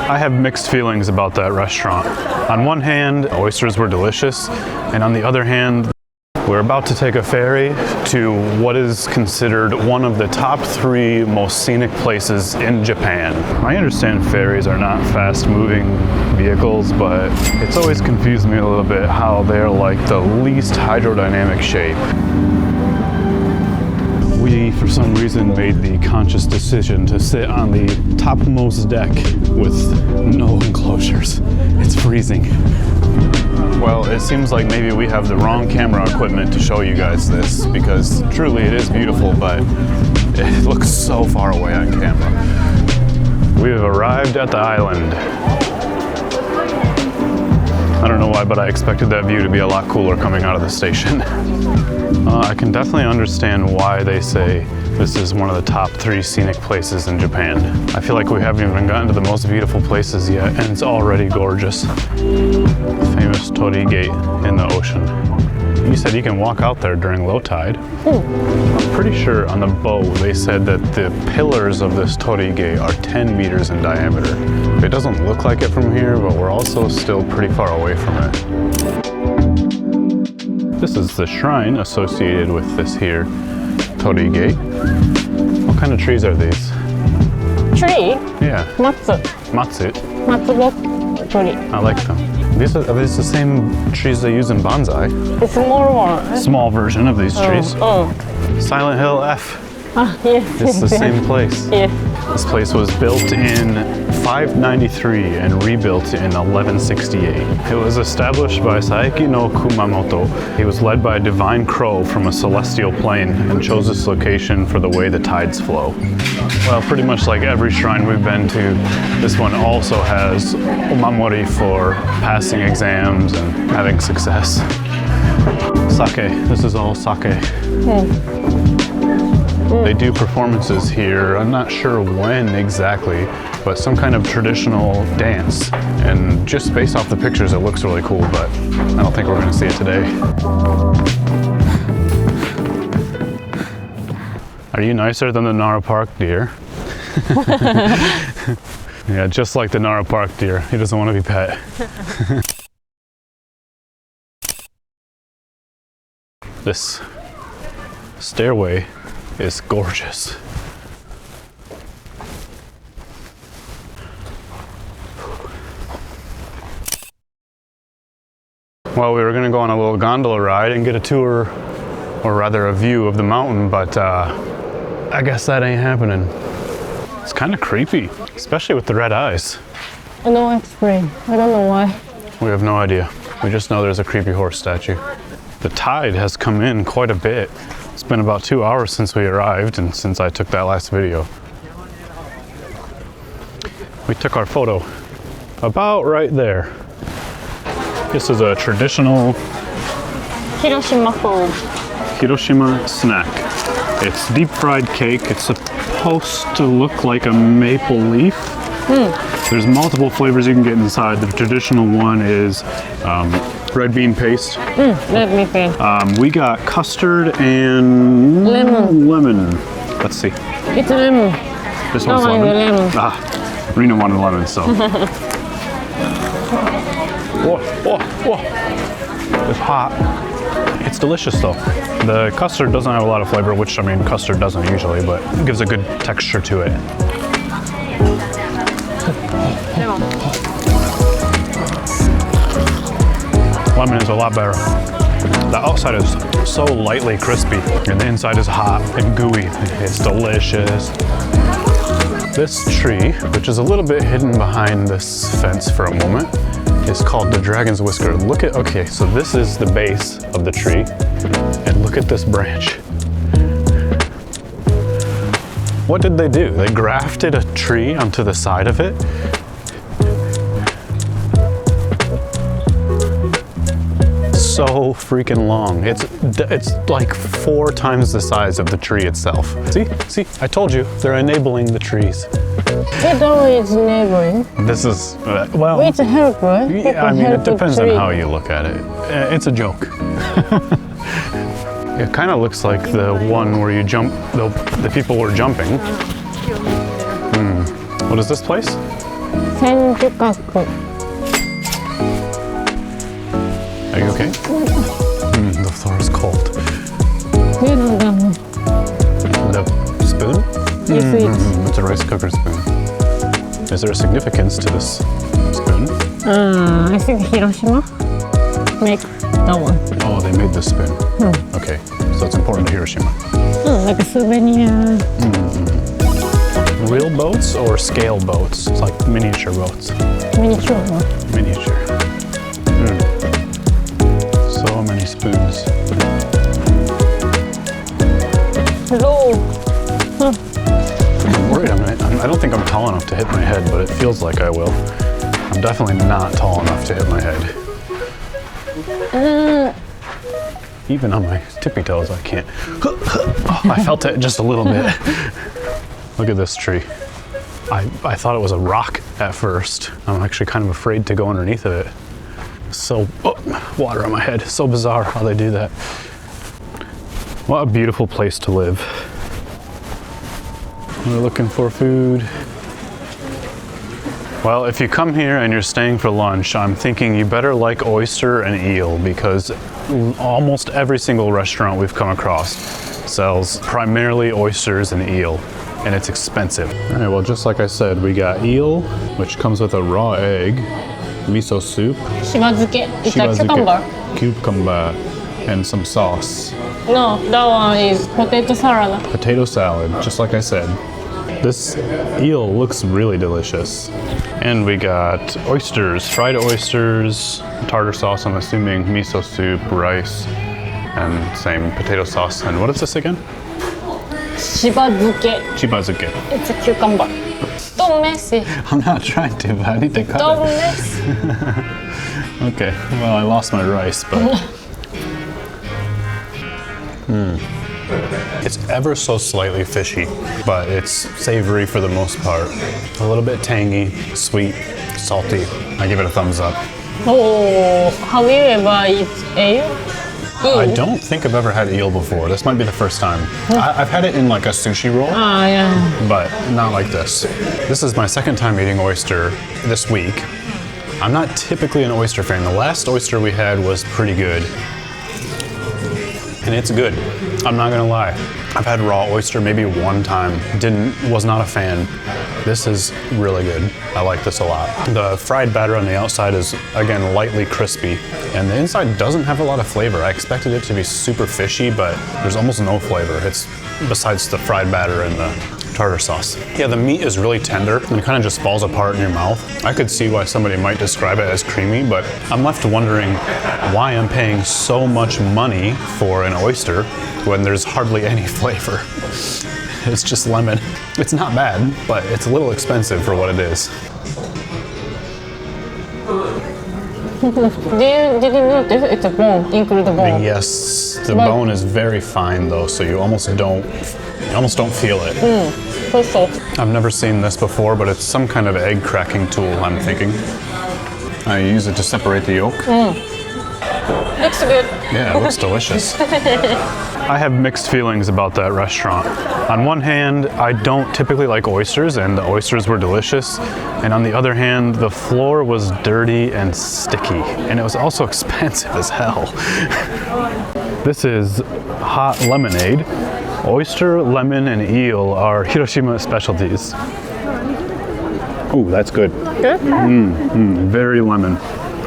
I have mixed feelings about that restaurant. On one hand, oysters were delicious, and on the other hand, we're about to take a ferry to what is considered one of the top 3 most scenic places in Japan. I understand ferries are not fast-moving vehicles, but it's always confused me a little bit how they're like the least hydrodynamic shape. We, for some reason, made the conscious decision to sit on the topmost deck with no enclosures. It's freezing. Well, it seems like maybe we have the wrong camera equipment to show you guys this, because truly it is beautiful, but it looks so far away on camera. We have arrived at the island. I don't know why, but I expected that view to be a lot cooler coming out of the station. I can definitely understand why they say this is one of the top 3 scenic places in Japan. I feel like we haven't even gotten to the most beautiful places yet, and it's already gorgeous. Famous Torii Gate in the ocean. You said you can walk out there during low tide. I'm pretty sure on the boat they said that the pillars of this Torii Gate are 10 meters in diameter. It doesn't look like it from here, but we're also still pretty far away from it. This is the shrine associated with this here Torii Gate. What kind of trees are these? Tree? Yeah. Matsu. Matsu? Matsubo tree. I like them. Are these the same trees they use in bonsai? The small one. Small version of these trees. Silent Hill F. Yes. It's the same place. Yes. This place was built in 593 and rebuilt in 1168. It was established by Saeki no Kumamoto. He was led by a divine crow from a celestial plane and chose this location for the way the tides flow. Well, pretty much like every shrine we've been to, this one also has omamori for passing exams and having success. Sake. This is all sake. They do performances here. I'm not sure when exactly, but some kind of traditional dance. And just based off the pictures, it looks really cool, but I don't think we're going to see it today. Are you nicer than the Nara Park deer? Yeah, just like the Nara Park deer. He doesn't want to be pet. This stairway is gorgeous. Well, we were gonna go on a little gondola ride and get a tour, or rather a view of the mountain, but I guess that ain't happening. It's kind of creepy, especially with the red eyes. I don't explain. I don't know why. We have no idea. We just know there's a creepy horse statue. The tide has come in quite a bit. It's been about 2 hours since we arrived and since I took that last video. We took our photo about right there. This is a traditional Hiroshima food. Hiroshima snack. It's deep fried cake. It's supposed to look like a maple leaf. There's multiple flavors you can get inside. The traditional one is red bean paste. Red bean paste. We got custard and lemon. Let's see. It's lemon. This one's lemon. Ah, Rena wanted lemon, so. Whoa, whoa, whoa. It's hot. It's delicious though. The custard doesn't have a lot of flavor, which I mean, custard doesn't usually, but it gives a good texture to it. Lemon is a lot better. The outside is so lightly crispy, and the inside is hot and gooey. It's delicious. This tree, which is a little bit hidden behind this fence for a moment, is called the Dragon's Whisker. Look at, okay, so this is the base of the tree, and look at this branch. What did they do? They grafted a tree onto the side of it. So freaking long. It's like 4 times the size of the tree itself. See, I told you, they're enabling the trees. It always enabling. This is, well. It's a help, right? Yeah, I mean, it depends on how you look at it. It's a joke. It kind of looks like the one where you jump, the people were jumping. What is this place? Senjukaku. Are you okay? The floor is cold. The spoon? It's a rice cooker spoon. Is there a significance to this spoon? I think Hiroshima make that one. Oh, they made this spoon. Okay, so it's important to Hiroshima. Like a souvenir. Real boats or scale boats? It's like miniature boats. Miniature. Miniature. So many spoons. Hello. I'm worried I don't think I'm tall enough to hit my head, but it feels like I will. I'm definitely not tall enough to hit my head. Even on my tippy toes, I can't. Oh, I felt it just a little bit. Look at this tree. I thought it was a rock at first. I'm actually kind of afraid to go underneath of it. So, water on my head. So bizarre how they do that. What a beautiful place to live. We're looking for food. Well, if you come here and you're staying for lunch, I'm thinking you better like oyster and eel, because almost every single restaurant we've come across sells primarily oysters and eel, and it's expensive. All right, well, just like I said, we got eel, which comes with a raw egg, miso soup, Shibazuke. It's a cucumber. and some sauce. No, that one is potato salad. Potato salad, just like I said. This eel looks really delicious. And we got oysters, fried oysters, tartar sauce, I'm assuming, miso soup, rice, and same potato sauce. And what is this again? Shibazuke. Chibazuke. It's a cucumber. Don't mess it. I'm not trying to, but I need to cut Don't it. mess. Okay, well, I lost my rice, but... It's ever so slightly fishy, but it's savory for the most part. A little bit tangy, sweet, salty. I give it a thumbs up. Oh, have you ever eaten eel? I don't think I've ever had eel before. This might be the first time. I've had it in like a sushi roll, Ah, yeah. but not like this. This is my second time eating oyster this week. I'm not typically an oyster fan. The last oyster we had was pretty good. And it's good. I'm not gonna lie. I've had raw oyster maybe one time. Was not a fan. This is really good. I like this a lot. The fried batter on the outside is, again, lightly crispy. And the inside doesn't have a lot of flavor. I expected it to be super fishy, but there's almost no flavor. It's besides the fried batter and the tartar sauce. Yeah, the meat is really tender and it kind of just falls apart in your mouth. I could see why somebody might describe it as creamy, but I'm left wondering why I'm paying so much money for an oyster when there's hardly any flavor. It's just lemon. It's not bad, but it's a little expensive for what it is. Did you notice it's a bone, include the bone? Yes, the bone is very fine though, so you almost don't feel it. So soft. I've never seen this before, but it's some kind of egg cracking tool, I'm thinking. I use it to separate the yolk. Looks good. Yeah, it looks delicious. I have mixed feelings about that restaurant. On one hand, I don't typically like oysters, and the oysters were delicious. And on the other hand, the floor was dirty and sticky, and it was also expensive as hell. This is hot lemonade. Oyster, lemon, and eel are Hiroshima specialties. Ooh, that's good. Good? Very lemon.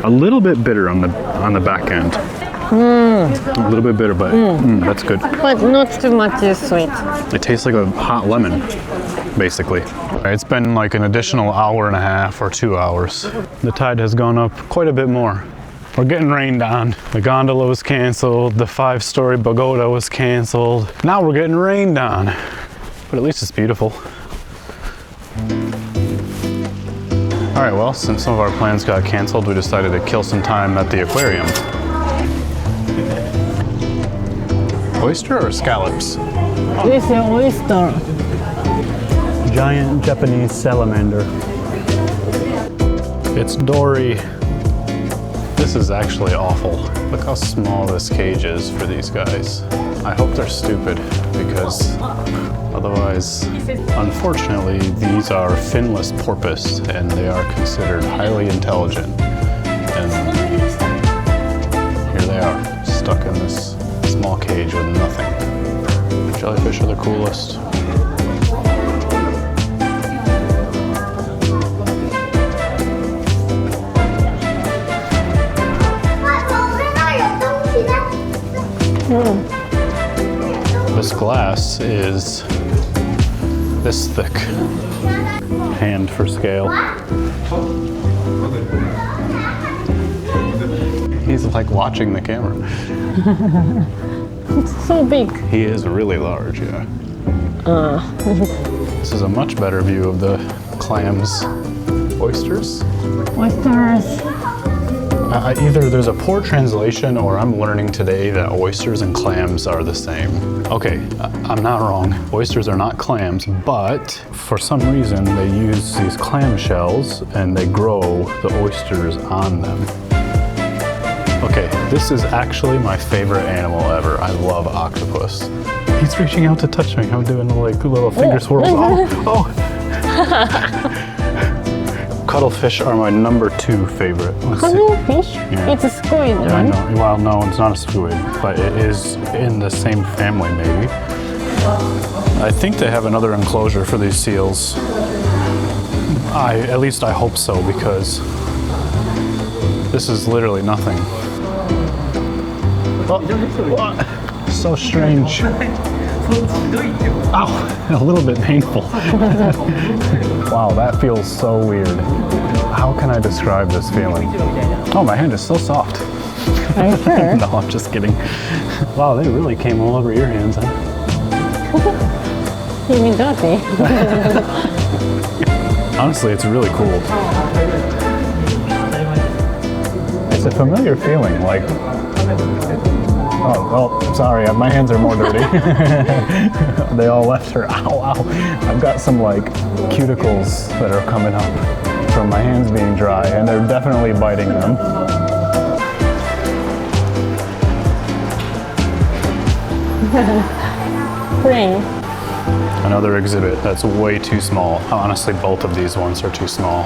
A little bit bitter on the back end. A little bit bitter, but that's good. But not too much sweet. It tastes like a hot lemon, basically. It's been like an additional hour and a half or 2 hours. The tide has gone up quite a bit more. We're getting rained on. The gondola was canceled. The 5-story pagoda was canceled. Now we're getting rained on. But at least it's beautiful. All right, well, since some of our plans got canceled, we decided to kill some time at the aquarium. Oyster or scallops? This is oyster. Giant Japanese salamander. It's Dory. This is actually awful. Look how small this cage is for these guys. I hope they're stupid because a Otherwise, unfortunately, these are finless porpoise and they are considered highly intelligent. And here they are, stuck in this small cage with nothing. Jellyfish are the coolest. This glass is this thick. Hand for scale. He's like watching the camera. It's so big. He is really large, yeah. This is a much better view of the clams. Oysters? Oysters. Either there's a poor translation or I'm learning today that oysters and clams are the same. Okay, I'm not wrong. Oysters are not clams, but for some reason they use these clam shells and they grow the oysters on them. Okay, this is actually my favorite animal ever. I love octopus. He's reaching out to touch me. I'm doing like little finger swirls. Oh! Cuttlefish are my number 2 favorite. Cuttlefish? Yeah. It's a squid, Yeah, I right? know. Well, no, it's not a squid, but it is in the same family, maybe. I think they have another enclosure for these seals. At least I hope so, because this is literally nothing. Oh, so strange. Ow, a little bit painful. Wow, that feels so weird. How can I describe this feeling? Oh, my hand is so soft. Are you sure? No, I'm just kidding. Wow, they really came all over your hands, huh? You mean dirty? Honestly, it's really cool. It's a familiar feeling, like... Oh, well, sorry, my hands are more dirty. They all left her. Ow, ow. I've got some, like, cuticles that are coming up from my hands being dry, and they're definitely biting them. Plain. Another exhibit that's way too small. Honestly, both of these ones are too small.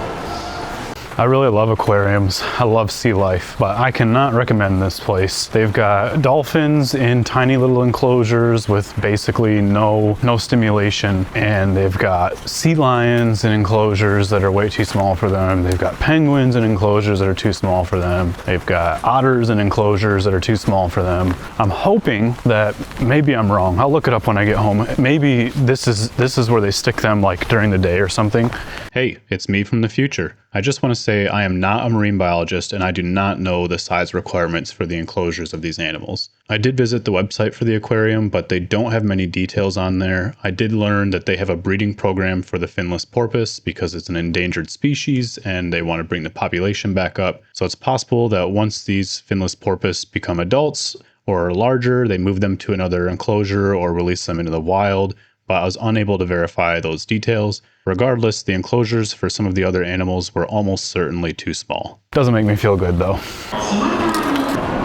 I really love aquariums. I love sea life, but I cannot recommend this place. They've got dolphins in tiny little enclosures with basically no stimulation, and they've got sea lions in enclosures that are way too small for them. They've got penguins in enclosures that are too small for them. They've got otters in enclosures that are too small for them. I'm hoping that maybe I'm wrong. I'll look it up when I get home. Maybe this is where they stick them like during the day or something. Hey, it's me from the future. I just want to say I am not a marine biologist and I do not know the size requirements for the enclosures of these animals. I did visit the website for the aquarium, but they don't have many details on there. I did learn that they have a breeding program for the finless porpoise because it's an endangered species and they want to bring the population back up. So it's possible that once these finless porpoise become adults or larger, they move them to another enclosure or release them into the wild. But I was unable to verify those details. Regardless, the enclosures for some of the other animals were almost certainly too small. Doesn't make me feel good though.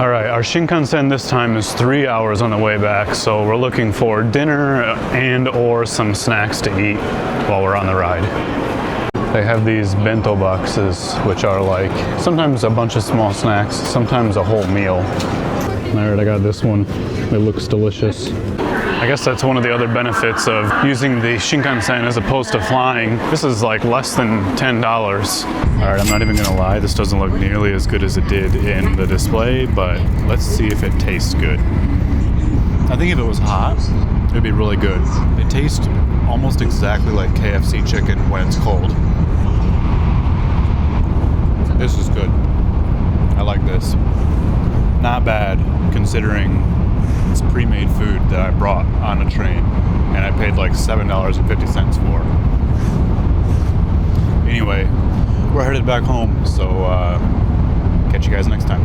All right, our Shinkansen this time is 3 hours on the way back, so we're looking for dinner and or some snacks to eat while we're on the ride. They have these bento boxes, which are like sometimes a bunch of small snacks, sometimes a whole meal. All right, I got this one. It looks delicious. I guess that's one of the other benefits of using the Shinkansen as opposed to flying. This is like less than $10. All right, I'm not even gonna lie, this doesn't look nearly as good as it did in the display, but let's see if it tastes good. I think if it was hot, it'd be really good. It tastes almost exactly like KFC chicken when it's cold. This is good. I like this. Not bad, considering it's pre-made food that I brought on a train and I paid like $7.50 for. Anyway, we're headed back home, so catch you guys next time.